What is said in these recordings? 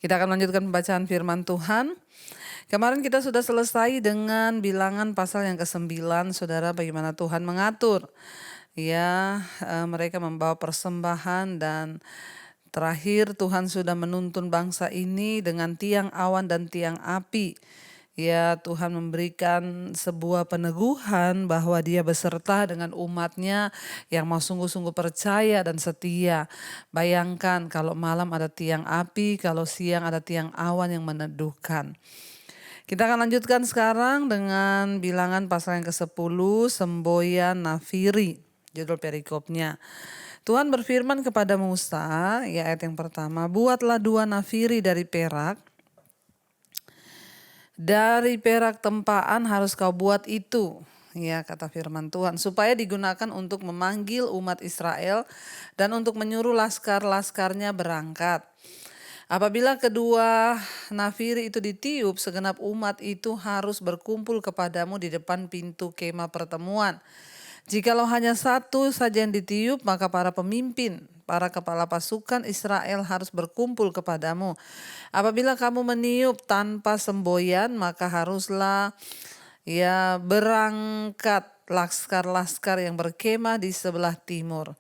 Kita akan melanjutkan pembacaan firman Tuhan. Kemarin kita sudah selesai dengan bilangan pasal yang ke-9, saudara, bagaimana Tuhan mengatur. Mereka membawa persembahan dan terakhir Tuhan sudah menuntun bangsa ini dengan tiang awan dan tiang api. Tuhan memberikan sebuah peneguhan bahwa Dia beserta dengan umatnya yang mau sungguh-sungguh percaya dan setia. Bayangkan kalau malam ada tiang api, kalau siang ada tiang awan yang meneduhkan. Kita akan lanjutkan sekarang dengan bilangan pasal yang ke-10, semboyan nafiri, judul perikopnya. Tuhan berfirman kepada Musa, ayat yang pertama, buatlah 2 nafiri dari perak. Dari perak tempaan harus kau buat itu, kata firman Tuhan, supaya digunakan untuk memanggil umat Israel dan untuk menyuruh laskar-laskarnya berangkat. Apabila kedua nafiri itu ditiup, segenap umat itu harus berkumpul kepadamu di depan pintu kemah pertemuan. Jikalau hanya satu saja yang ditiup, maka para pemimpin, para kepala pasukan Israel harus berkumpul kepadamu. Apabila kamu meniup tanpa semboyan, maka haruslah berangkat laskar-laskar yang berkemah di sebelah timur.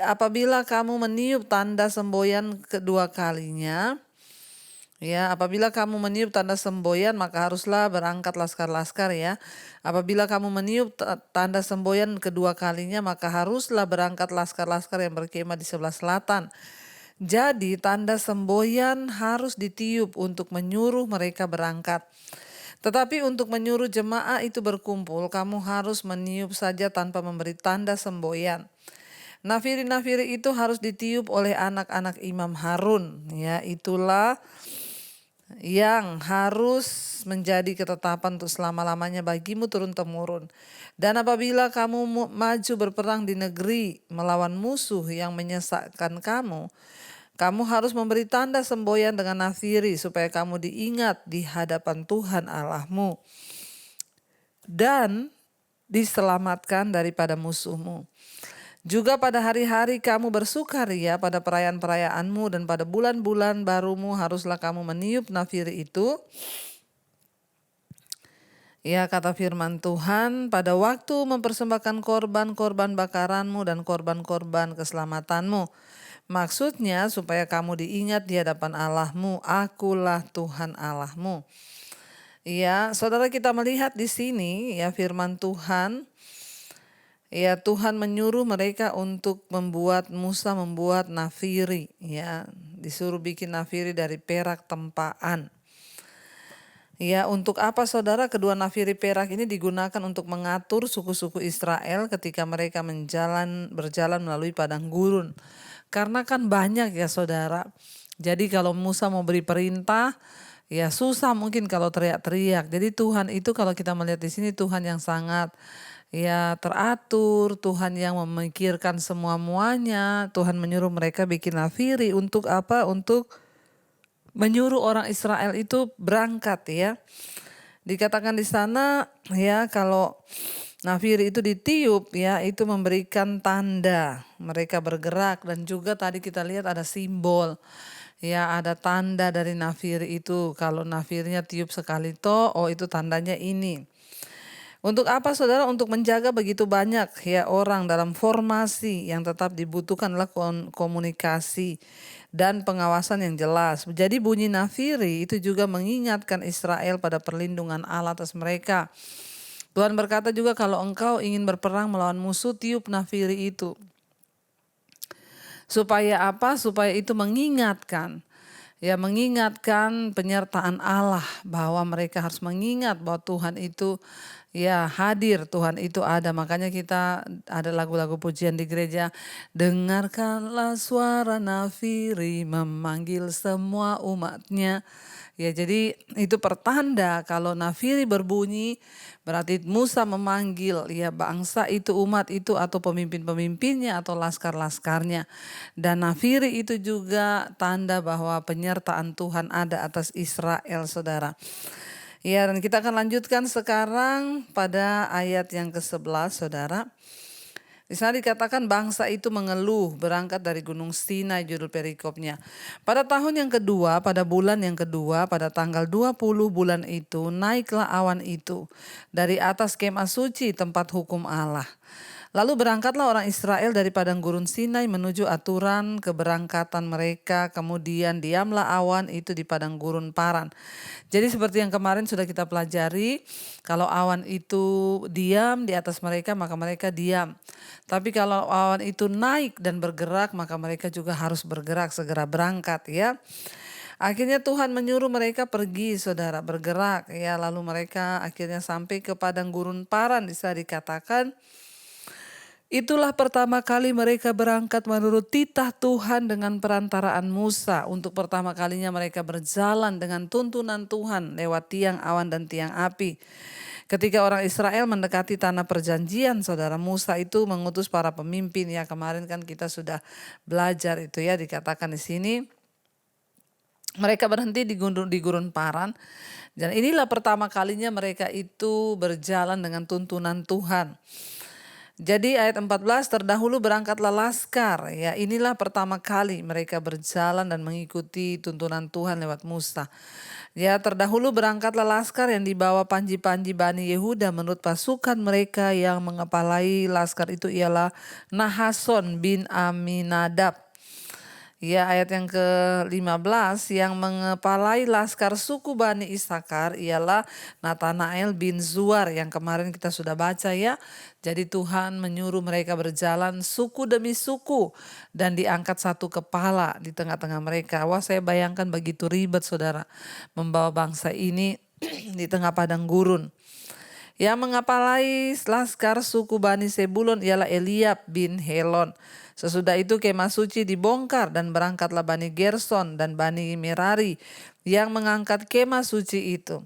Apabila kamu meniup tanda semboyan kedua kalinya, apabila kamu meniup tanda semboyan, maka haruslah berangkat laskar-laskar. Apabila kamu meniup tanda semboyan kedua kalinya, maka haruslah berangkat laskar-laskar yang berkemah di sebelah selatan. Jadi tanda semboyan harus ditiup untuk menyuruh mereka berangkat. Tetapi untuk menyuruh jemaah itu berkumpul, kamu harus meniup saja tanpa memberi tanda semboyan. Nafiri-nafiri itu harus ditiup oleh anak-anak Imam Harun. Itulah yang harus menjadi ketetapan untuk selama-lamanya bagimu turun-temurun. Dan apabila kamu maju berperang di negeri melawan musuh yang menyesakkan kamu, kamu harus memberi tanda semboyan dengan nafiri supaya kamu diingat di hadapan Tuhan Allahmu dan diselamatkan daripada musuhmu. Juga pada hari-hari kamu bersukaria, pada perayaan-perayaanmu dan pada bulan-bulan barumu haruslah kamu meniup nafiri itu. Kata firman Tuhan, pada waktu mempersembahkan korban-korban bakaranmu dan korban-korban keselamatanmu. Maksudnya supaya kamu diingat di hadapan Allahmu, akulah Tuhan Allahmu. Saudara, kita melihat di sini firman Tuhan. Tuhan menyuruh mereka untuk Musa membuat nafiri, disuruh bikin nafiri dari perak tempaan. Untuk apa, saudara? Kedua nafiri perak ini digunakan untuk mengatur suku-suku Israel ketika mereka berjalan melalui padang gurun. Karena kan banyak saudara. Jadi kalau Musa mau beri perintah, susah mungkin kalau teriak-teriak. Jadi Tuhan itu, kalau kita melihat di sini, Tuhan yang sangat teratur, Tuhan yang memikirkan semua-muanya. Tuhan menyuruh mereka bikin nafiri untuk apa? Untuk menyuruh orang Israel itu berangkat. Dikatakan di sana kalau nafiri itu ditiup itu memberikan tanda mereka bergerak, dan juga tadi kita lihat ada simbol. Ada tanda dari nafiri itu. Kalau nafirinya tiup sekali itu tandanya ini. Untuk apa, saudara? Untuk menjaga begitu banyak orang dalam formasi, yang tetap dibutuhkanlah komunikasi dan pengawasan yang jelas. Jadi bunyi nafiri itu juga mengingatkan Israel pada perlindungan Allah atas mereka. Tuhan berkata juga, kalau engkau ingin berperang melawan musuh, tiup nafiri itu. Supaya apa? Supaya itu mengingatkan penyertaan Allah, bahwa mereka harus mengingat bahwa Tuhan itu hadir, Tuhan itu ada. Makanya kita ada lagu-lagu pujian di gereja, dengarkanlah suara nafiri memanggil semua umatnya. Jadi itu pertanda kalau nafiri berbunyi, berarti Musa memanggil bangsa itu, umat itu, atau pemimpin-pemimpinnya atau laskar-laskarnya. Dan nafiri itu juga tanda bahwa penyertaan Tuhan ada atas Israel, saudara. Dan kita akan lanjutkan sekarang pada ayat yang ke-11, saudara. Di sana dikatakan bangsa itu mengeluh berangkat dari Gunung Sinai, judul perikopnya. Pada tahun yang kedua, pada bulan yang kedua, pada tanggal 20 bulan itu, naiklah awan itu dari atas kemah suci tempat hukum Allah. Lalu berangkatlah orang Israel dari padang gurun Sinai menuju aturan keberangkatan mereka. Kemudian diamlah awan itu di padang gurun Paran. Jadi seperti yang kemarin sudah kita pelajari, kalau awan itu diam di atas mereka, maka mereka diam. Tapi kalau awan itu naik dan bergerak, maka mereka juga harus bergerak, segera berangkat ya. Akhirnya Tuhan menyuruh mereka pergi, saudara, bergerak ya. Lalu mereka akhirnya sampai ke padang gurun Paran. Bisa dikatakan itulah pertama kali mereka berangkat menurut titah Tuhan dengan perantaraan Musa. Untuk pertama kalinya mereka berjalan dengan tuntunan Tuhan lewat tiang awan dan tiang api. Ketika orang Israel mendekati tanah perjanjian, saudara, Musa itu mengutus para pemimpin. Ya, kemarin kan kita sudah belajar itu ya, dikatakan di sini. Mereka berhenti di gurun Paran. Dan inilah pertama kalinya mereka itu berjalan dengan tuntunan Tuhan. Jadi ayat 14, terdahulu berangkatlah laskar. Ya, inilah pertama kali mereka berjalan dan mengikuti tuntunan Tuhan lewat Musa. Ya, terdahulu berangkatlah laskar yang dibawa panji-panji Bani Yehuda menurut pasukan mereka. Yang mengepalai laskar itu ialah Nahason bin Aminadab. Ya, ayat yang ke-15, yang mengepalai laskar suku Bani Isakar ialah Nathanael bin Zuar, yang kemarin kita sudah baca ya. Jadi Tuhan menyuruh mereka berjalan suku demi suku dan diangkat satu kepala di tengah-tengah mereka. Wah, saya bayangkan begitu ribet, saudara, membawa bangsa ini di tengah padang gurun. Yang mengepalai laskar suku Bani Sebulon ialah Eliab bin Helon. Sesudah itu kemah suci dibongkar dan berangkatlah Bani Gerson dan Bani Merari yang mengangkat kemah suci itu.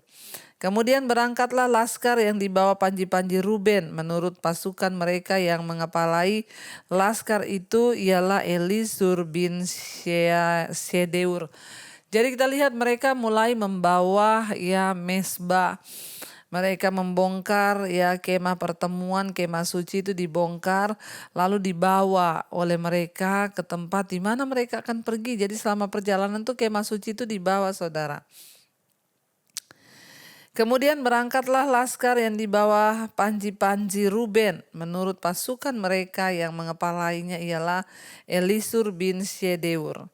Kemudian berangkatlah laskar yang dibawa panji-panji Ruben menurut pasukan mereka. Yang mengepalai laskar itu ialah Elisur bin Sedeur. Jadi kita lihat mereka mulai membawa ya mesbah. Mereka membongkar ya kemah pertemuan, kemah suci itu dibongkar, lalu dibawa oleh mereka ke tempat di mana mereka akan pergi. Jadi selama perjalanan tuh kemah suci itu dibawa, saudara. Kemudian berangkatlah laskar yang di bawah panji-panji Ruben. Menurut pasukan mereka, yang mengepalainya ialah Elisur bin Sedeur.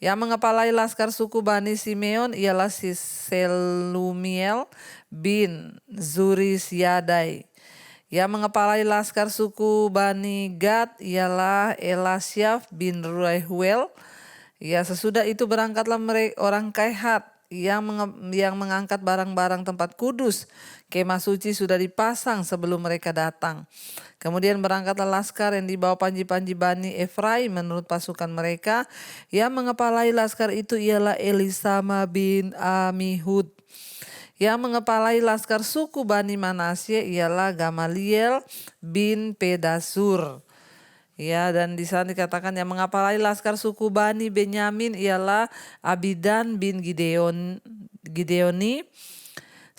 Yang mengepalai laskar suku Bani Simeon ialah Selumiel bin Zurisyadai. Yang mengepalai laskar suku Bani Gad ialah Elasyaf bin Reuel. Ya, sesudah itu berangkatlah orang Kehat yang mengangkat barang-barang tempat kudus. Kemah suci sudah dipasang sebelum mereka datang. Kemudian berangkatlah laskar yang dibawa panji-panji Bani Efraim menurut pasukan mereka. Yang mengepalai laskar itu ialah Elisama bin Amihud. Yang mengepalai laskar suku Bani Manasye ialah Gamaliel bin Pedasur. Ya, dan di sana dikatakan yang mengepalai laskar suku Bani Benyamin ialah Abidan bin Gideoni.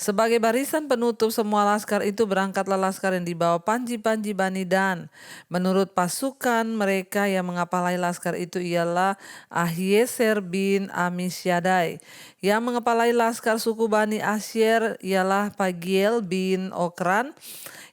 Sebagai barisan penutup semua laskar itu berangkatlah laskar yang dibawa panji-panji Bani Dan. Menurut pasukan mereka, yang mengepalai laskar itu ialah Ahieser bin Amisyadai. Yang mengepalai laskar suku Bani Asyer ialah Pagiel bin Okran.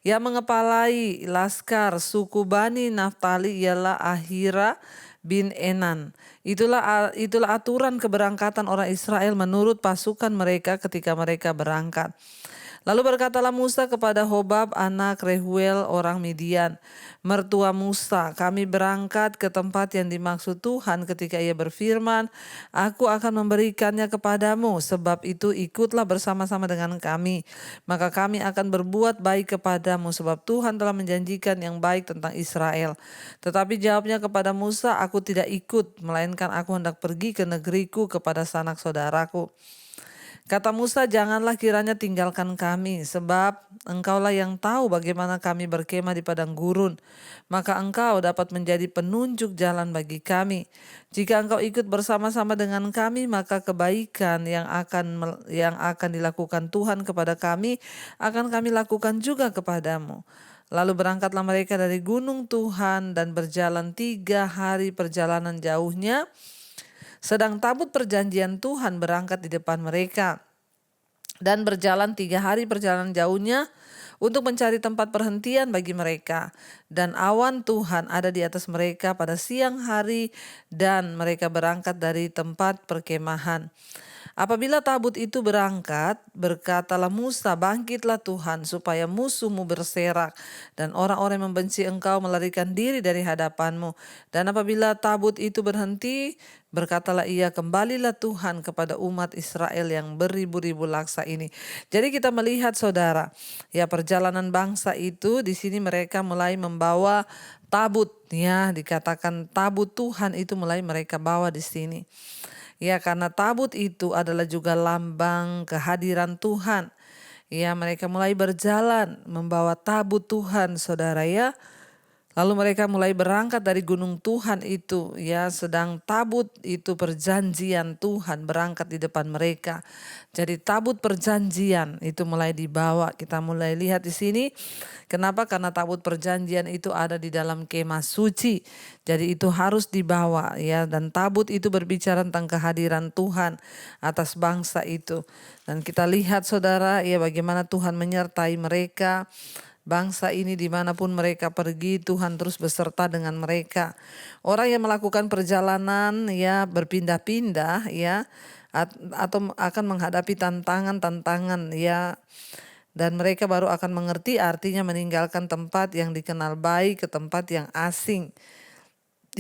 Yang mengepalai laskar suku Bani Naftali ialah Ahira bin Enan. Itulah aturan keberangkatan orang Israel menurut pasukan mereka ketika mereka berangkat. Lalu berkatalah Musa kepada Hobab anak Rehuel orang Midian, mertua Musa, kami berangkat ke tempat yang dimaksud Tuhan ketika ia berfirman, aku akan memberikannya kepadamu, sebab itu ikutlah bersama-sama dengan kami, maka kami akan berbuat baik kepadamu, sebab Tuhan telah menjanjikan yang baik tentang Israel. Tetapi jawabnya kepada Musa, aku tidak ikut, melainkan aku hendak pergi ke negeriku kepada sanak saudaraku. Kata Musa, janganlah kiranya tinggalkan kami, sebab engkaulah yang tahu bagaimana kami berkemah di padang gurun. Maka engkau dapat menjadi penunjuk jalan bagi kami. Jika engkau ikut bersama-sama dengan kami, maka kebaikan yang akan dilakukan Tuhan kepada kami, akan kami lakukan juga kepadamu. Lalu berangkatlah mereka dari gunung Tuhan dan berjalan 3 hari perjalanan jauhnya. Sedang tabut perjanjian Tuhan berangkat di depan mereka. Dan berjalan 3 hari perjalanan jauhnya untuk mencari tempat perhentian bagi mereka. Dan awan Tuhan ada di atas mereka pada siang hari dan mereka berangkat dari tempat perkemahan. Apabila tabut itu berangkat, berkatalah Musa, bangkitlah Tuhan supaya musuhmu berserak dan orang-orang yang membenci engkau melarikan diri dari hadapanmu. Dan apabila tabut itu berhenti, berkatalah ia, kembalilah Tuhan kepada umat Israel yang beribu-ribu laksa ini. Jadi kita melihat saudara, ya perjalanan bangsa itu di sini mereka mulai membawa tabut, ya dikatakan tabut Tuhan itu mulai mereka bawa di sini. Ya, karena tabut itu adalah juga lambang kehadiran Tuhan. Ya, mereka mulai berjalan membawa tabut Tuhan, saudara ya. Lalu mereka mulai berangkat dari gunung Tuhan itu, ya, sedang tabut itu perjanjian Tuhan berangkat di depan mereka. Jadi tabut perjanjian itu mulai dibawa. Kita mulai lihat di sini. Kenapa? Karena tabut perjanjian itu ada di dalam kemah suci. Jadi itu harus dibawa, ya, dan tabut itu berbicara tentang kehadiran Tuhan atas bangsa itu. Dan kita lihat saudara, ya, bagaimana Tuhan menyertai mereka. Bangsa ini dimanapun mereka pergi, Tuhan terus beserta dengan mereka. Orang yang melakukan perjalanan, ya, berpindah-pindah, ya, atau akan menghadapi tantangan-tantangan, ya, dan mereka baru akan mengerti artinya meninggalkan tempat yang dikenal baik ke tempat yang asing.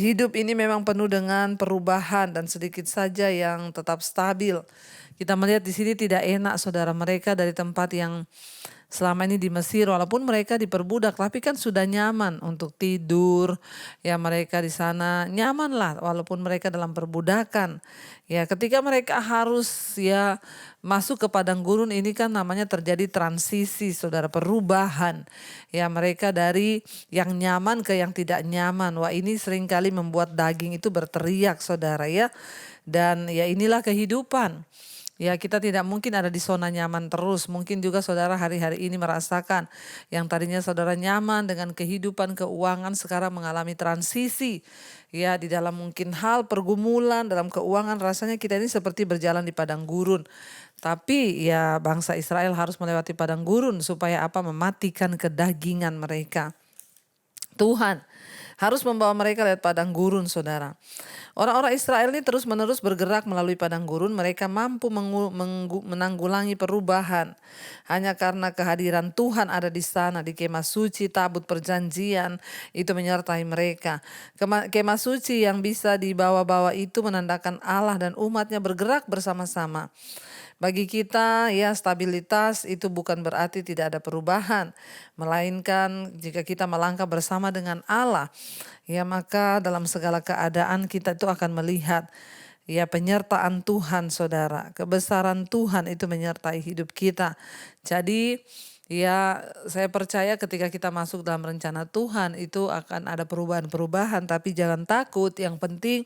Hidup ini memang penuh dengan perubahan dan sedikit saja yang tetap stabil. Kita melihat di sini tidak enak saudara, mereka dari tempat yang selama ini di Mesir, walaupun mereka diperbudak, tapi kan sudah nyaman untuk tidur. Ya, mereka di sana nyaman lah, walaupun mereka dalam perbudakan. Ya, ketika mereka harus ya masuk ke padang gurun, ini kan namanya terjadi transisi, saudara, perubahan. Ya, mereka dari yang nyaman ke yang tidak nyaman. Wah, ini seringkali membuat daging itu berteriak, saudara ya. Dan ya inilah kehidupan. Ya, kita tidak mungkin ada di zona nyaman terus. Mungkin juga saudara hari-hari ini merasakan yang tadinya saudara nyaman dengan kehidupan keuangan sekarang mengalami transisi. Ya, di dalam mungkin hal pergumulan dalam keuangan, rasanya kita ini seperti berjalan di padang gurun. Tapi ya bangsa Israel harus melewati padang gurun supaya apa? Mematikan kedagingan mereka. Tuhan harus membawa mereka lewat padang gurun, saudara. Orang-orang Israel ini terus-menerus bergerak melalui padang gurun. Mereka mampu menanggulangi perubahan. Hanya karena kehadiran Tuhan ada di sana, di kemah suci, tabut perjanjian itu menyertai mereka. Kemah suci yang bisa dibawa-bawa itu menandakan Allah dan umatnya bergerak bersama-sama. Bagi kita ya stabilitas itu bukan berarti tidak ada perubahan. Melainkan jika kita melangkah bersama dengan Allah, ya maka dalam segala keadaan kita itu akan melihat ya penyertaan Tuhan, saudara. Kebesaran Tuhan itu menyertai hidup kita. Jadi ya saya percaya ketika kita masuk dalam rencana Tuhan itu akan ada perubahan-perubahan. Tapi jangan takut, yang penting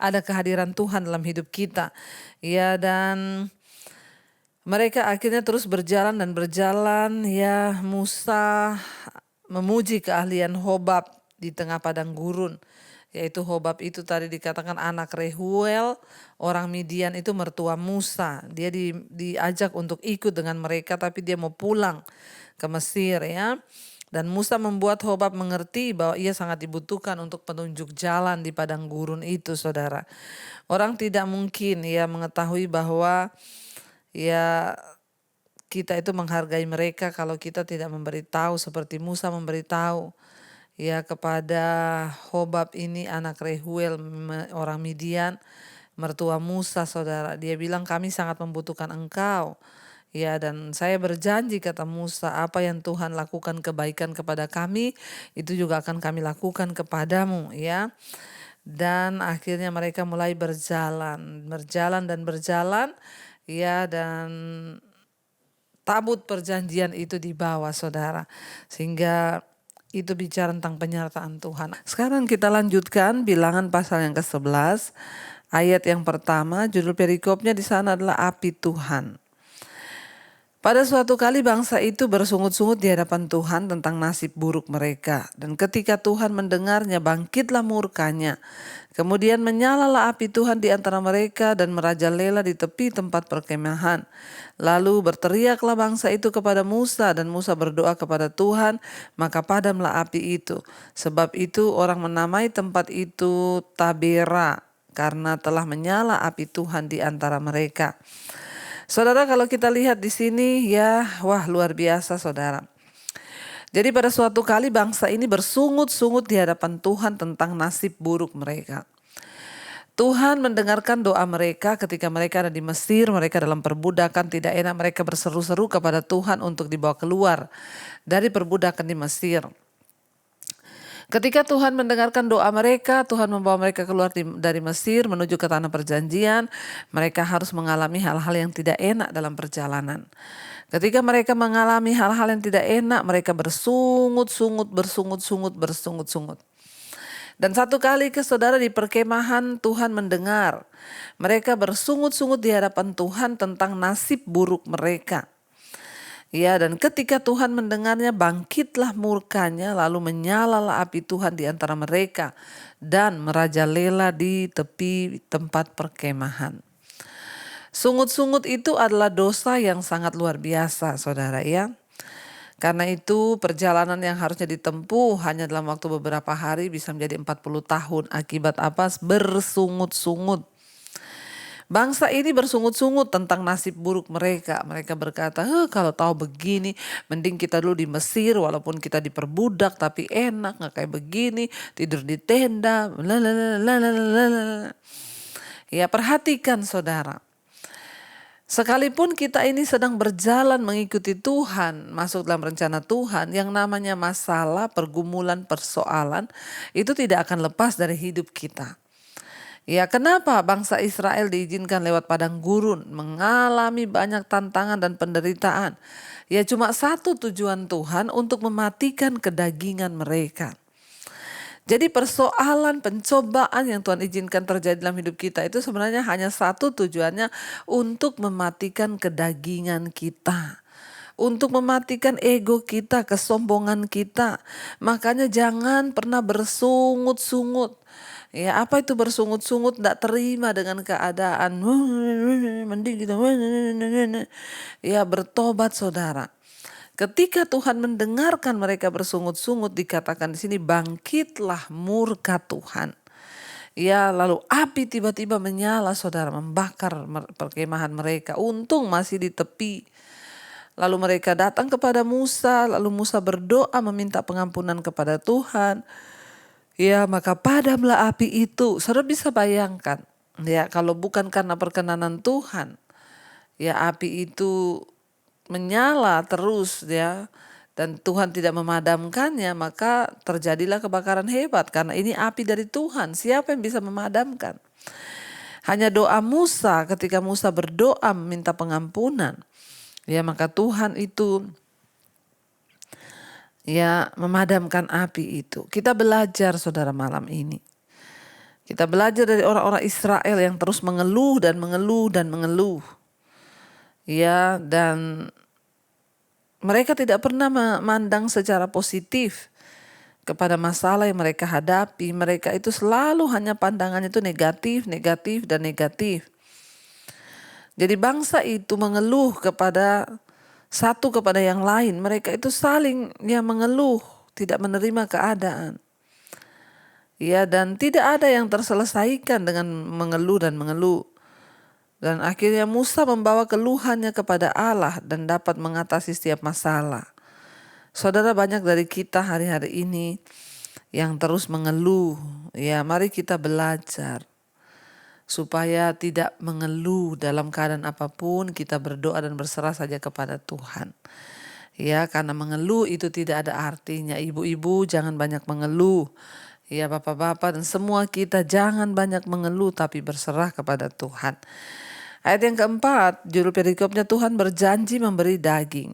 ada kehadiran Tuhan dalam hidup kita. Ya, dan mereka akhirnya terus berjalan dan berjalan, ya Musa memuji keahlian Hobab di tengah padang gurun. Yaitu Hobab itu tadi dikatakan anak Rehuel, orang Midian itu mertua Musa. Dia diajak untuk ikut dengan mereka tapi dia mau pulang ke Mesir ya. Dan Musa membuat Hobab mengerti bahwa ia sangat dibutuhkan untuk penunjuk jalan di padang gurun itu, saudara. Orang tidak mungkin ya mengetahui bahwa ya kita itu menghargai mereka kalau kita tidak memberitahu seperti Musa memberitahu ya kepada Hobab ini anak Rehuel orang Midian, mertua Musa, saudara. Dia bilang kami sangat membutuhkan engkau. Ya, dan saya berjanji kata Musa, apa yang Tuhan lakukan kebaikan kepada kami itu juga akan kami lakukan kepadamu ya. Dan akhirnya mereka mulai berjalan dan berjalan. Ya, dan tabut perjanjian itu dibawa, saudara. Sehingga itu bicara tentang penyertaan Tuhan. Sekarang kita lanjutkan Bilangan pasal yang ke-11. Ayat yang pertama, judul perikopnya di sana adalah api Tuhan. Pada suatu kali bangsa itu bersungut-sungut di hadapan Tuhan tentang nasib buruk mereka. Dan ketika Tuhan mendengarnya, bangkitlah murkanya. Kemudian menyalalah api Tuhan di antara mereka dan merajalela di tepi tempat perkemahan. Lalu berteriaklah bangsa itu kepada Musa, dan Musa berdoa kepada Tuhan, maka padamlah api itu. Sebab itu orang menamai tempat itu Tabera, karena telah menyala api Tuhan di antara mereka. Saudara, kalau kita lihat di sini ya, wah luar biasa saudara. Jadi pada suatu kali bangsa ini bersungut-sungut di hadapan Tuhan tentang nasib buruk mereka. Tuhan mendengarkan doa mereka ketika mereka ada di Mesir, mereka dalam perbudakan, tidak enak, mereka berseru-seru kepada Tuhan untuk dibawa keluar dari perbudakan di Mesir. Ketika Tuhan mendengarkan doa mereka, Tuhan membawa mereka keluar dari Mesir menuju ke tanah perjanjian. Mereka harus mengalami hal-hal yang tidak enak dalam perjalanan. Ketika mereka mengalami hal-hal yang tidak enak, mereka bersungut-sungut. Dan satu kali saudara di perkemahan Tuhan mendengar. Mereka bersungut-sungut di hadapan Tuhan tentang nasib buruk mereka. Ya, dan ketika Tuhan mendengarnya, bangkitlah murkanya, lalu menyalalah api Tuhan di antara mereka dan merajalela di tepi tempat perkemahan. Sungut-sungut itu adalah dosa yang sangat luar biasa, saudara ya. Karena itu perjalanan yang harusnya ditempuh hanya dalam waktu beberapa hari bisa menjadi 40 tahun. Akibat apa? Bersungut-sungut. Bangsa ini bersungut-sungut tentang nasib buruk mereka. Mereka berkata, kalau tahu begini, mending kita dulu di Mesir walaupun kita diperbudak tapi enak, gak kayak begini, tidur di tenda. Ya, perhatikan saudara. Sekalipun kita ini sedang berjalan mengikuti Tuhan, masuk dalam rencana Tuhan, yang namanya masalah, pergumulan, persoalan, itu tidak akan lepas dari hidup kita. Ya, kenapa bangsa Israel diizinkan lewat padang gurun, mengalami banyak tantangan dan penderitaan? Ya, cuma satu tujuan Tuhan, untuk mematikan kedagingan mereka. Jadi persoalan, pencobaan yang Tuhan izinkan terjadi dalam hidup kita itu sebenarnya hanya satu tujuannya, untuk mematikan kedagingan kita. Untuk mematikan ego kita, kesombongan kita. Makanya jangan pernah bersungut-sungut. Ya, apa itu bersungut-sungut? Tidak terima dengan keadaan. Mending kita ya, bertobat saudara. Ketika Tuhan mendengarkan mereka bersungut-sungut, dikatakan di sini bangkitlah murka Tuhan. Ya, lalu api tiba-tiba menyala saudara, membakar perkemahan mereka. Untung masih di tepi. Lalu mereka datang kepada Musa, lalu Musa berdoa meminta pengampunan kepada Tuhan. Ya, maka padamlah api itu. Saudara bisa bayangkan, ya, kalau bukan karena perkenanan Tuhan, ya api itu menyala terus ya, dan Tuhan tidak memadamkannya, maka terjadilah kebakaran hebat. Karena ini api dari Tuhan, siapa yang bisa memadamkan? Hanya doa Musa, ketika Musa berdoa meminta pengampunan, ya maka Tuhan itu ya memadamkan api itu. Kita belajar saudara malam ini. Kita belajar dari orang-orang Israel yang terus mengeluh dan mengeluh dan mengeluh. Ya, dan mereka tidak pernah memandang secara positif kepada masalah yang mereka hadapi. Mereka itu selalu hanya pandangannya itu negatif, negatif, dan negatif. Jadi bangsa itu mengeluh satu kepada yang lain. Mereka itu saling mengeluh, tidak menerima keadaan. Ya, dan tidak ada yang terselesaikan dengan mengeluh dan mengeluh. Dan akhirnya Musa membawa keluhannya kepada Allah dan dapat mengatasi setiap masalah. Saudara, banyak dari kita hari-hari ini yang terus mengeluh. Ya, mari kita belajar supaya tidak mengeluh dalam keadaan apapun. Kita berdoa dan berserah saja kepada Tuhan. Ya, karena mengeluh itu tidak ada artinya. Ibu-ibu jangan banyak mengeluh. Ya, bapak-bapak dan semua kita jangan banyak mengeluh, tapi berserah kepada Tuhan. Ayat yang keempat, judul perikopnya, Tuhan berjanji memberi daging.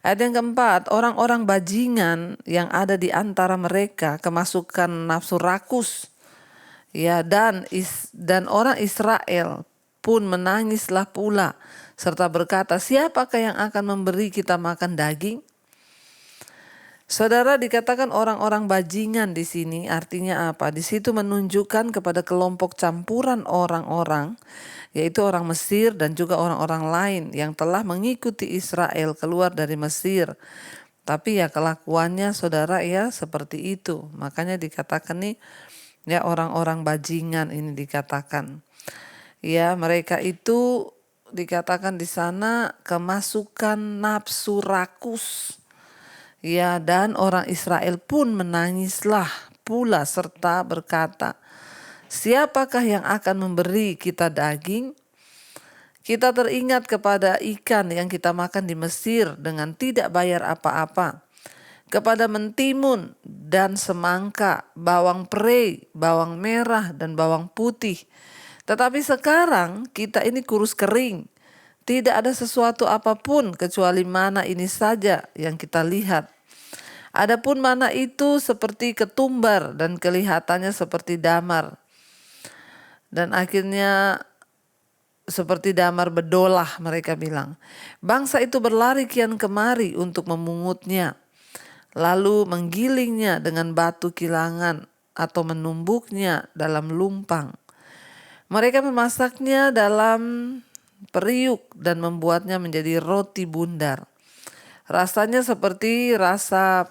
Ayat yang keempat, orang-orang bajingan yang ada di antara mereka kemasukan nafsu rakus. Ya, dan orang Israel pun menangislah pula, serta berkata, siapakah yang akan memberi kita makan daging? Saudara, dikatakan orang-orang bajingan di sini artinya apa? Di situ menunjukkan kepada kelompok campuran orang-orang, yaitu orang Mesir dan juga orang-orang lain yang telah mengikuti Israel keluar dari Mesir. Tapi ya kelakuannya saudara ya seperti itu. Makanya dikatakan nih ya orang-orang bajingan ini dikatakan. Ya mereka itu dikatakan di sana kemasukan nafsu rakus. Ya, dan orang Israel pun menangislah pula serta berkata, siapakah yang akan memberi kita daging? Kita teringat kepada ikan yang kita makan di Mesir dengan tidak bayar apa-apa, kepada mentimun dan semangka, bawang prei, bawang merah dan bawang putih. Tetapi sekarang kita ini kurus kering. Tidak ada sesuatu apapun kecuali mana ini saja yang kita lihat. Adapun mana itu seperti ketumbar dan kelihatannya seperti damar. Dan akhirnya seperti damar bedolah mereka bilang. Bangsa itu berlari kian kemari untuk memungutnya. Lalu menggilingnya dengan batu kilangan atau menumbuknya dalam lumpang. Mereka memasaknya dalam periuk dan membuatnya menjadi roti bundar. Rasanya seperti rasa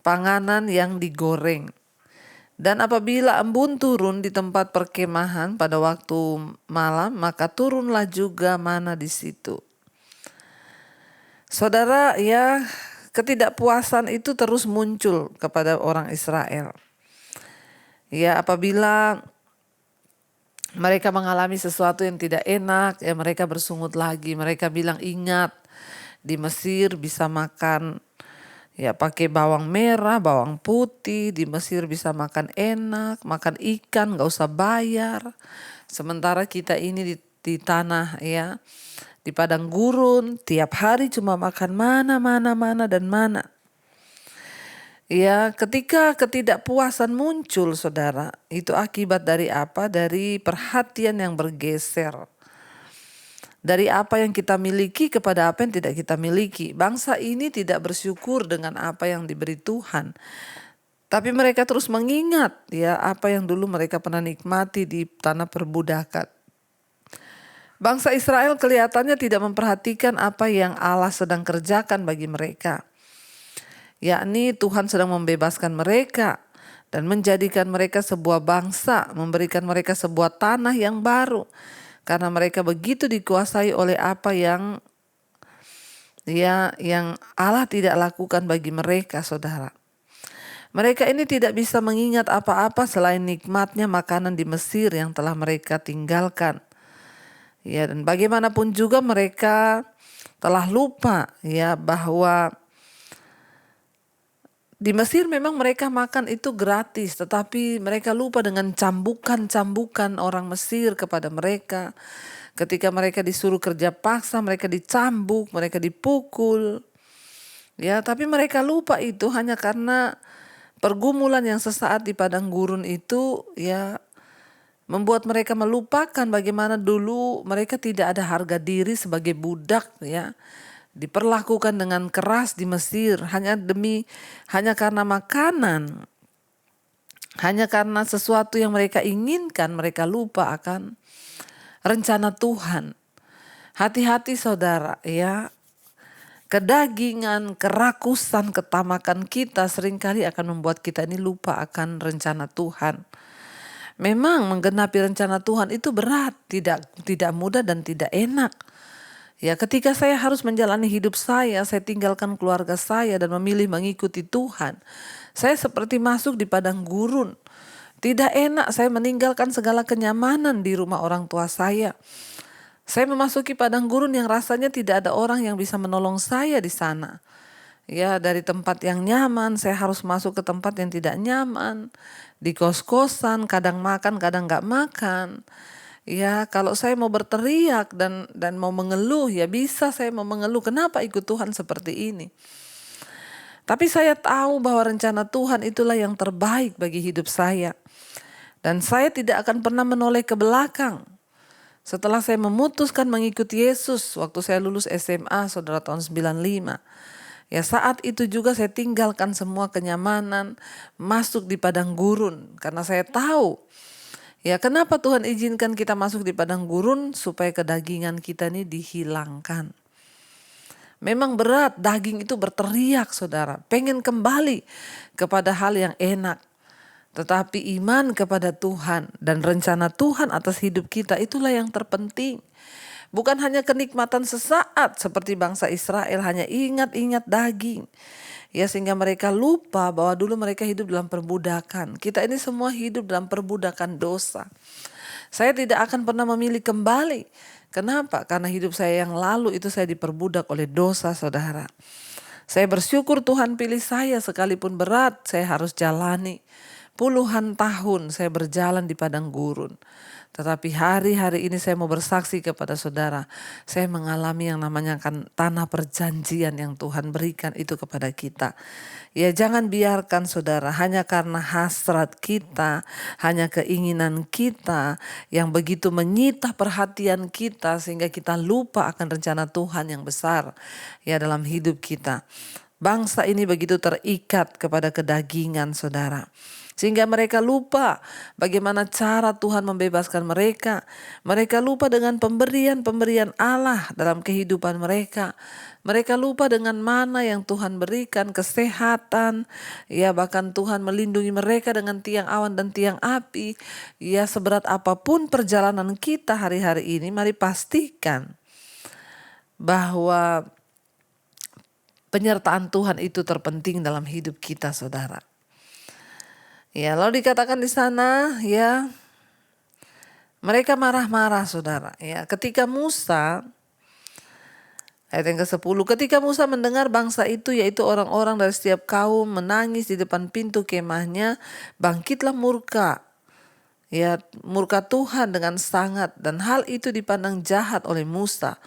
panganan yang digoreng. Dan apabila embun turun di tempat perkemahan pada waktu malam, maka turunlah juga mana di situ. Saudara, ya ketidakpuasan itu terus muncul kepada orang Israel. Ya apabila mereka mengalami sesuatu yang tidak enak, ya mereka bersungut lagi. Mereka bilang, ingat di Mesir bisa makan ya pakai bawang merah, bawang putih. Di Mesir bisa makan enak, makan ikan gak usah bayar. Sementara kita ini di tanah ya, di padang gurun, tiap hari cuma makan mana dan mana. Ya, ketika ketidakpuasan muncul, saudara, itu akibat dari apa? Dari perhatian yang bergeser. Dari apa yang kita miliki kepada apa yang tidak kita miliki. Bangsa ini tidak bersyukur dengan apa yang diberi Tuhan. Tapi mereka terus mengingat ya apa yang dulu mereka pernah nikmati di tanah perbudakan. Bangsa Israel kelihatannya tidak memperhatikan apa yang Allah sedang kerjakan bagi mereka. Yakni Tuhan sedang membebaskan mereka dan menjadikan mereka sebuah bangsa, memberikan mereka sebuah tanah yang baru. Karena mereka begitu dikuasai oleh apa yang Allah tidak lakukan bagi mereka, saudara. Mereka ini tidak bisa mengingat apa-apa selain nikmatnya makanan di Mesir yang telah mereka tinggalkan. Ya, dan bagaimanapun juga mereka telah lupa ya bahwa di Mesir memang mereka makan itu gratis, tetapi mereka lupa dengan cambukan-cambukan orang Mesir kepada mereka. Ketika mereka disuruh kerja paksa, mereka dicambuk, mereka dipukul. Ya, tapi mereka lupa itu hanya karena pergumulan yang sesaat di padang gurun itu ya membuat mereka melupakan bagaimana dulu mereka tidak ada harga diri sebagai budak ya. Diperlakukan dengan keras di Mesir hanya karena makanan, hanya karena sesuatu yang mereka inginkan. Mereka lupa akan rencana Tuhan. Hati-hati saudara ya, kedagingan, kerakusan, ketamakan kita seringkali akan membuat kita ini lupa akan rencana Tuhan. Memang menggenapi rencana Tuhan itu berat, tidak mudah dan tidak enak. Ya, ketika saya harus menjalani hidup saya tinggalkan keluarga saya dan memilih mengikuti Tuhan. Saya seperti masuk di padang gurun. Tidak enak, saya meninggalkan segala kenyamanan di rumah orang tua saya. Saya memasuki padang gurun yang rasanya tidak ada orang yang bisa menolong saya di sana. Ya, dari tempat yang nyaman, saya harus masuk ke tempat yang tidak nyaman. Di kos-kosan, kadang makan, kadang gak makan. Ya, kalau saya mau berteriak dan mau mengeluh, ya bisa saya mau mengeluh. Kenapa ikut Tuhan seperti ini? Tapi saya tahu bahwa rencana Tuhan itulah yang terbaik bagi hidup saya. Dan saya tidak akan pernah menoleh ke belakang. Setelah saya memutuskan mengikuti Yesus waktu saya lulus SMA, saudara, tahun 95. Ya, saat itu juga saya tinggalkan semua kenyamanan, masuk di padang gurun. Karena saya tahu, ya kenapa Tuhan izinkan kita masuk di padang gurun, supaya kedagingan kita ini dihilangkan. Memang berat, daging itu berteriak, saudara, pengen kembali kepada hal yang enak. Tetapi iman kepada Tuhan dan rencana Tuhan atas hidup kita, itulah yang terpenting. Bukan hanya kenikmatan sesaat seperti bangsa Israel, hanya ingat-ingat daging. Ya, sehingga mereka lupa bahwa dulu mereka hidup dalam perbudakan. Kita ini semua hidup dalam perbudakan dosa. Saya tidak akan pernah memilih kembali. Kenapa? Karena hidup saya yang lalu itu saya diperbudak oleh dosa, saudara. Saya bersyukur Tuhan pilih saya, sekalipun berat saya harus jalani. Puluhan tahun saya berjalan di padang gurun. Tetapi hari-hari ini saya mau bersaksi kepada saudara. Saya mengalami yang namanya tanah perjanjian yang Tuhan berikan itu kepada kita. Ya, jangan biarkan saudara hanya karena hasrat kita, hanya keinginan kita yang begitu menyita perhatian kita sehingga kita lupa akan rencana Tuhan yang besar ya dalam hidup kita. Bangsa ini begitu terikat kepada kedagingan, saudara. Sehingga mereka lupa bagaimana cara Tuhan membebaskan mereka. Mereka lupa dengan pemberian-pemberian Allah dalam kehidupan mereka. Mereka lupa dengan mana yang Tuhan berikan, kesehatan. Ya, bahkan Tuhan melindungi mereka dengan tiang awan dan tiang api. Ya, seberat apapun perjalanan kita hari-hari ini, mari pastikan bahwa penyertaan Tuhan itu terpenting dalam hidup kita, saudara. Ya, lalu dikatakan di sana, ya, mereka marah-marah, saudara. Ya, ketika Musa, ayat yang ke-10, ketika Musa mendengar bangsa itu, yaitu orang-orang dari setiap kaum, menangis di depan pintu kemahnya, bangkitlah murka. Ya, murka Tuhan dengan sangat, dan hal itu dipandang jahat oleh Musa.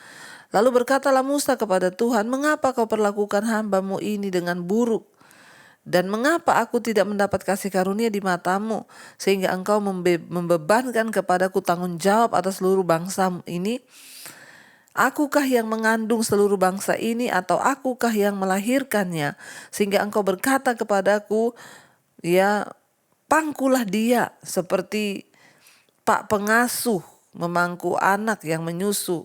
Lalu berkatalah Musa kepada Tuhan, mengapa kau perlakukan hamba-Mu ini dengan buruk? Dan mengapa aku tidak mendapat kasih karunia di matamu, sehingga engkau membebankan kepadaku tanggung jawab atas seluruh bangsa ini? Akukah yang mengandung seluruh bangsa ini, atau akukah yang melahirkannya? Sehingga engkau berkata kepadaku, ya, pangkulah dia seperti pak pengasuh memangku anak yang menyusu,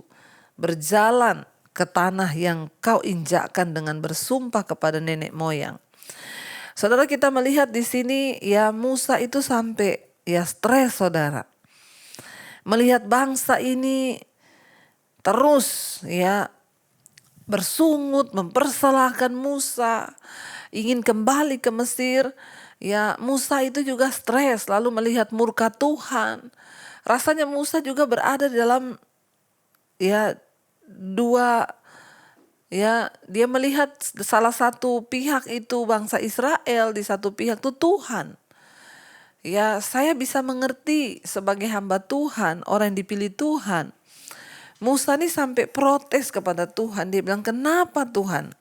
berjalan ke tanah yang kau injakkan dengan bersumpah kepada nenek moyang. Saudara, kita melihat di sini ya Musa itu sampai ya stres, saudara. Melihat bangsa ini terus ya bersungut, mempersalahkan Musa, ingin kembali ke Mesir. Ya, Musa itu juga stres, lalu melihat murka Tuhan. Rasanya Musa juga berada di dalam ya dua. Ya, dia melihat salah satu pihak itu bangsa Israel, di satu pihak itu Tuhan. Ya, saya bisa mengerti sebagai hamba Tuhan, orang yang dipilih Tuhan. Musa ini sampai protes kepada Tuhan. Dia bilang, kenapa Tuhan?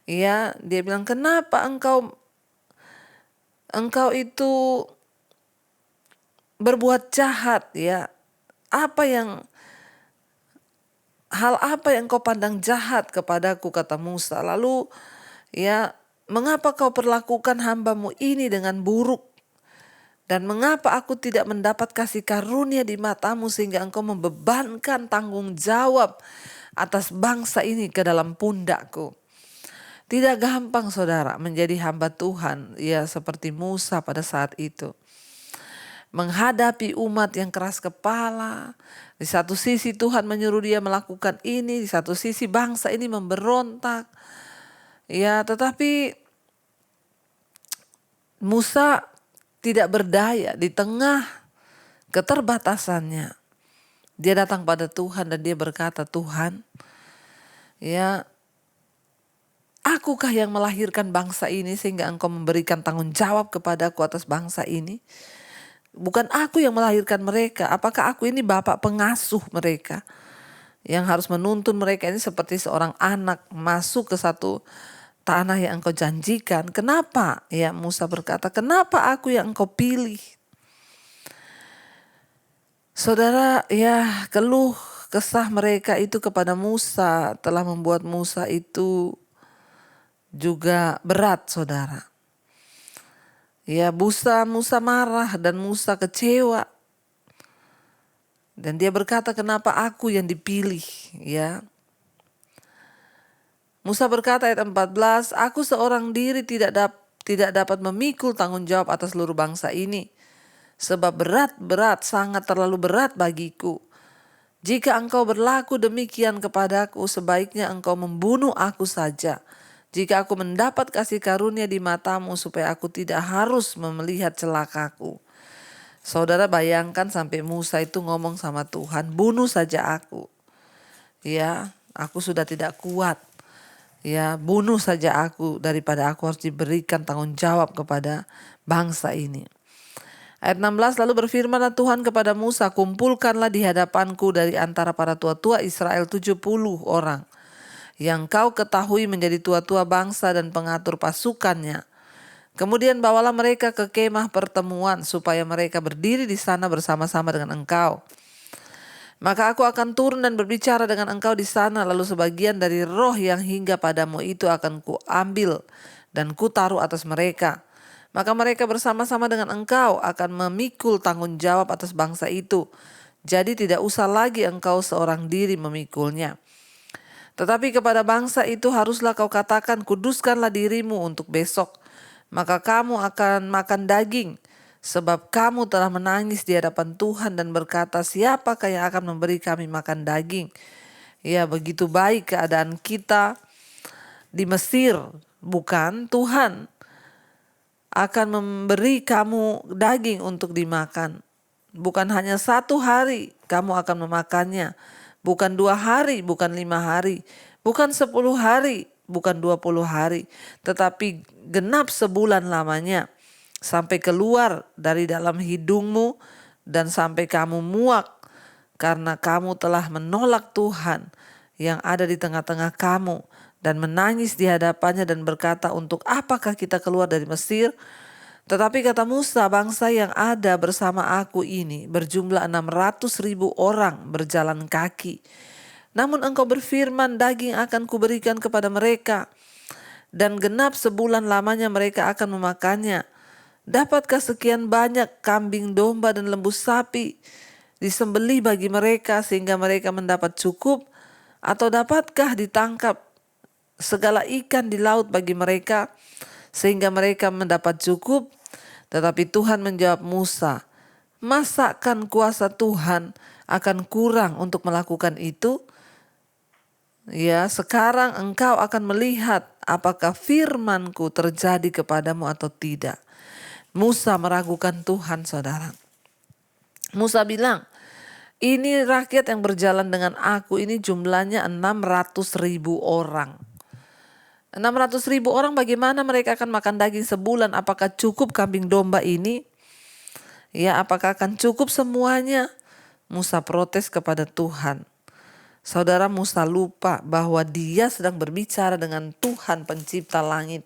Ya, dia bilang, kenapa engkau itu berbuat jahat, ya? Hal apa yang kau pandang jahat kepadaku, kata Musa. Lalu ya, mengapa kau perlakukan hamba-Mu ini dengan buruk? Dan mengapa aku tidak mendapat kasih karunia di matamu, sehingga engkau membebankan tanggung jawab atas bangsa ini ke dalam pundakku? Tidak gampang, saudara, menjadi hamba Tuhan ya seperti Musa pada saat itu. Menghadapi umat yang keras kepala. Di satu sisi Tuhan menyuruh dia melakukan ini, di satu sisi bangsa ini memberontak. Ya, tetapi Musa tidak berdaya di tengah keterbatasannya. Dia datang pada Tuhan dan dia berkata, Tuhan, ya, akukah yang melahirkan bangsa ini sehingga engkau memberikan tanggung jawab kepadaku atas bangsa ini? Bukan aku yang melahirkan mereka. Apakah aku ini bapak pengasuh mereka yang harus menuntun mereka ini seperti seorang anak masuk ke satu tanah yang engkau janjikan? Kenapa? Ya, Musa berkata, kenapa aku yang engkau pilih? Saudara, ya keluh kesah mereka itu kepada Musa telah membuat Musa itu juga berat, saudara. Ya, Musa marah dan Musa kecewa. Dan dia berkata, kenapa aku yang dipilih? Ya. Musa berkata ayat 14, aku seorang diri tidak dapat memikul tanggung jawab atas seluruh bangsa ini. Sebab berat, sangat terlalu berat bagiku. Jika engkau berlaku demikian kepadaku, sebaiknya engkau membunuh aku saja. Jika aku mendapat kasih karunia di matamu, supaya aku tidak harus melihat celakaku. Saudara, bayangkan sampai Musa itu ngomong sama Tuhan, bunuh saja aku. Ya, aku sudah tidak kuat. Ya, bunuh saja aku daripada aku harus diberikan tanggung jawab kepada bangsa ini. Ayat 16, lalu berfirmanlah Tuhan kepada Musa, kumpulkanlah di hadapanku dari antara para tua-tua Israel 70 orang, yang kau ketahui menjadi tua-tua bangsa dan pengatur pasukannya. Kemudian bawalah mereka ke kemah pertemuan, supaya mereka berdiri di sana bersama-sama dengan engkau. Maka aku akan turun dan berbicara dengan engkau di sana, lalu sebagian dari roh yang hingga padamu itu akan kuambil dan kutaruh atas mereka. Maka mereka bersama-sama dengan engkau akan memikul tanggung jawab atas bangsa itu. Jadi tidak usah lagi engkau seorang diri memikulnya. Tetapi kepada bangsa itu haruslah kau katakan, kuduskanlah dirimu untuk besok. Maka kamu akan makan daging, sebab kamu telah menangis di hadapan Tuhan dan berkata, siapakah yang akan memberi kami makan daging? Ya, begitu baik keadaan kita di Mesir, bukan? Tuhan akan memberi kamu daging untuk dimakan. Bukan hanya 1 hari kamu akan memakannya. Bukan 2 hari, bukan 5 hari. Bukan 10 hari, bukan 20 hari. Tetapi genap sebulan lamanya. Sampai keluar dari dalam hidungmu dan sampai kamu muak. Karena kamu telah menolak Tuhan yang ada di tengah-tengah kamu. Dan menangis di hadapannya dan berkata, untuk apakah kita keluar dari Mesir? Tetapi kata Musa, bangsa yang ada bersama aku ini berjumlah 600.000 orang berjalan kaki. Namun engkau berfirman, daging akan kuberikan kepada mereka, dan genap sebulan lamanya mereka akan memakannya. Dapatkah sekian banyak kambing domba dan lembu sapi disembelih bagi mereka sehingga mereka mendapat cukup? Atau dapatkah ditangkap segala ikan di laut bagi mereka sehingga mereka mendapat cukup? Tetapi Tuhan menjawab Musa, masakan kuasa Tuhan akan kurang untuk melakukan itu? Ya, sekarang engkau akan melihat apakah firmanku terjadi kepadamu atau tidak. Musa meragukan Tuhan, saudara. Musa bilang, ini rakyat yang berjalan dengan aku ini jumlahnya 600.000 orang. 600.000 orang, bagaimana mereka akan makan daging sebulan? Apakah cukup kambing domba ini? Ya, apakah akan cukup semuanya? Musa protes kepada Tuhan. Saudara, Musa lupa bahwa dia sedang berbicara dengan Tuhan pencipta langit.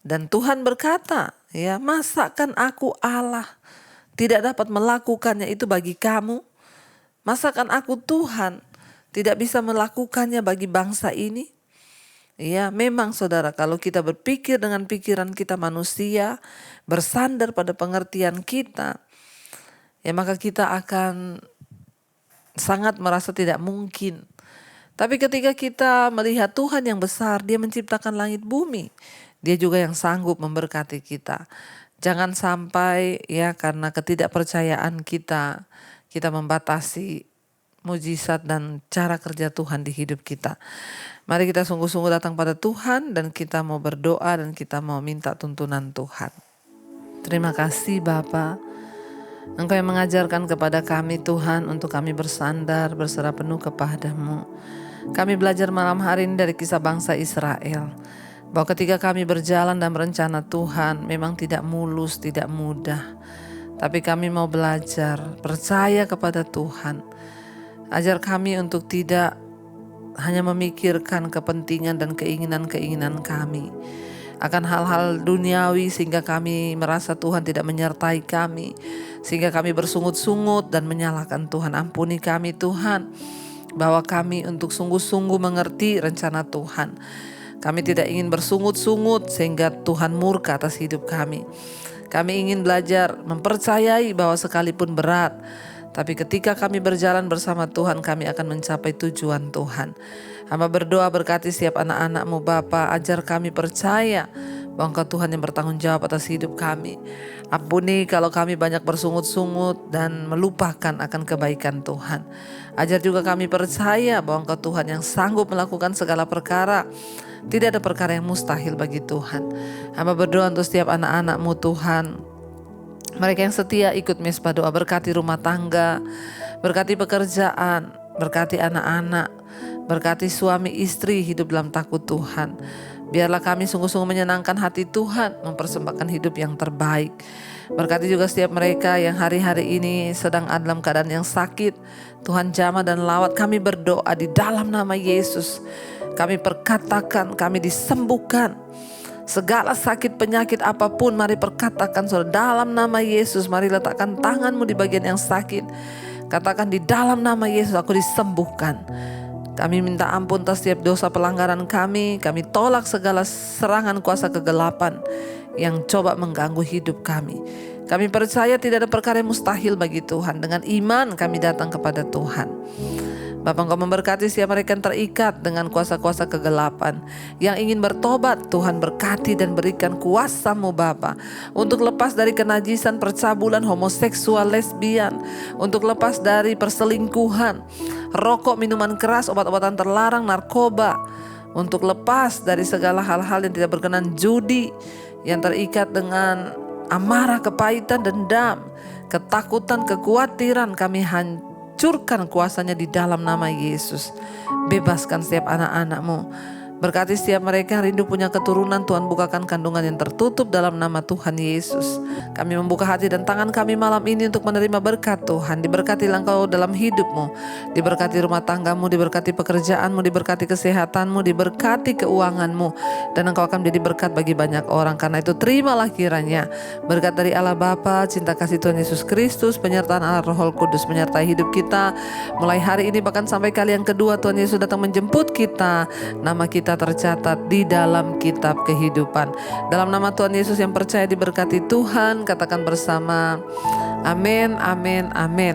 Dan Tuhan berkata, ya, masakan aku Allah tidak dapat melakukannya itu bagi kamu? Masakan aku Tuhan tidak bisa melakukannya bagi bangsa ini? Ya, memang saudara, kalau kita berpikir dengan pikiran kita manusia, bersandar pada pengertian kita, ya maka kita akan sangat merasa tidak mungkin. Tapi ketika kita melihat Tuhan yang besar, dia menciptakan langit bumi, dia juga yang sanggup memberkati kita. Jangan sampai ya karena ketidakpercayaan kita membatasi mujizat dan cara kerja Tuhan di hidup kita. Mari kita sungguh-sungguh datang pada Tuhan dan kita mau berdoa dan kita mau minta tuntunan Tuhan. Terima kasih Bapa, Engkau yang mengajarkan kepada kami Tuhan untuk kami bersandar, berserah penuh kepada-Mu. Kami belajar malam hari ini dari kisah bangsa Israel, bahwa ketika kami berjalan dan berencana Tuhan memang tidak mulus, tidak mudah. Tapi kami mau belajar, percaya kepada Tuhan. Ajar kami untuk tidak hanya memikirkan kepentingan dan keinginan-keinginan kami, akan hal-hal duniawi sehingga kami merasa Tuhan tidak menyertai kami, sehingga kami bersungut-sungut dan menyalahkan Tuhan. Ampuni kami Tuhan, bawa kami untuk sungguh-sungguh mengerti rencana Tuhan. Kami tidak ingin bersungut-sungut sehingga Tuhan murka atas hidup kami. Kami ingin belajar mempercayai bahwa sekalipun berat, tapi ketika kami berjalan bersama Tuhan, kami akan mencapai tujuan Tuhan. Hamba berdoa berkati setiap anak-anak-Mu Bapa, ajar kami percaya bahwa Engkau Tuhan yang bertanggung jawab atas hidup kami. Ampuni kalau kami banyak bersungut-sungut dan melupakan akan kebaikan Tuhan. Ajar juga kami percaya bahwa Engkau Tuhan yang sanggup melakukan segala perkara. Tidak ada perkara yang mustahil bagi Tuhan. Hamba berdoa untuk setiap anak-anak-Mu Tuhan, mereka yang setia ikut mesbah doa, berkati rumah tangga, berkati pekerjaan, berkati anak-anak, berkati suami istri hidup dalam takut Tuhan. Biarlah kami sungguh-sungguh menyenangkan hati Tuhan, mempersembahkan hidup yang terbaik. Berkati juga setiap mereka yang hari-hari ini sedang dalam keadaan yang sakit. Tuhan jamah dan lawat, kami berdoa di dalam nama Yesus. Kami perkatakan, kami disembuhkan. Segala sakit penyakit apapun, mari perkatakan saudara, dalam nama Yesus. Mari letakkan tanganmu di bagian yang sakit. Katakan, di dalam nama Yesus aku disembuhkan. Kami minta ampun atas setiap dosa pelanggaran kami. Kami tolak segala serangan kuasa kegelapan yang coba mengganggu hidup kami. Kami percaya tidak ada perkara yang mustahil bagi Tuhan. Dengan iman kami datang kepada Tuhan. Bapa, Engkau memberkati setiap mereka yang terikat dengan kuasa-kuasa kegelapan, yang ingin bertobat. Tuhan berkati dan berikan kuasa-Mu Bapa, untuk lepas dari kenajisan, percabulan, homoseksual, lesbian, untuk lepas dari perselingkuhan, rokok, minuman keras, obat-obatan terlarang, narkoba, untuk lepas dari segala hal-hal yang tidak berkenan, judi, yang terikat dengan amarah, kepahitan, dendam, ketakutan, kekhawatiran. Kami hancurkan kuasanya di dalam nama Yesus. Bebaskan setiap anak-anak-Mu. Berkati setiap mereka yang rindu punya keturunan. Tuhan bukakan kandungan yang tertutup dalam nama Tuhan Yesus. Kami membuka hati dan tangan kami malam ini untuk menerima berkat Tuhan. Diberkatilah Engkau dalam hidupmu. Diberkati rumah tanggamu, diberkati pekerjaanmu, diberkati kesehatanmu, diberkati keuanganmu. Dan Engkau akan menjadi berkat bagi banyak orang. Karena itu terimalah kiranya berkat dari Allah Bapa, cinta kasih Tuhan Yesus Kristus, penyertaan Allah Roh Kudus menyertai hidup kita. Mulai hari ini bahkan sampai kali yang kedua Tuhan Yesus datang menjemput kita. Nama kita tercatat di dalam kitab kehidupan. Dalam nama Tuhan Yesus yang percaya diberkati Tuhan, katakan bersama, amin, amin, amin.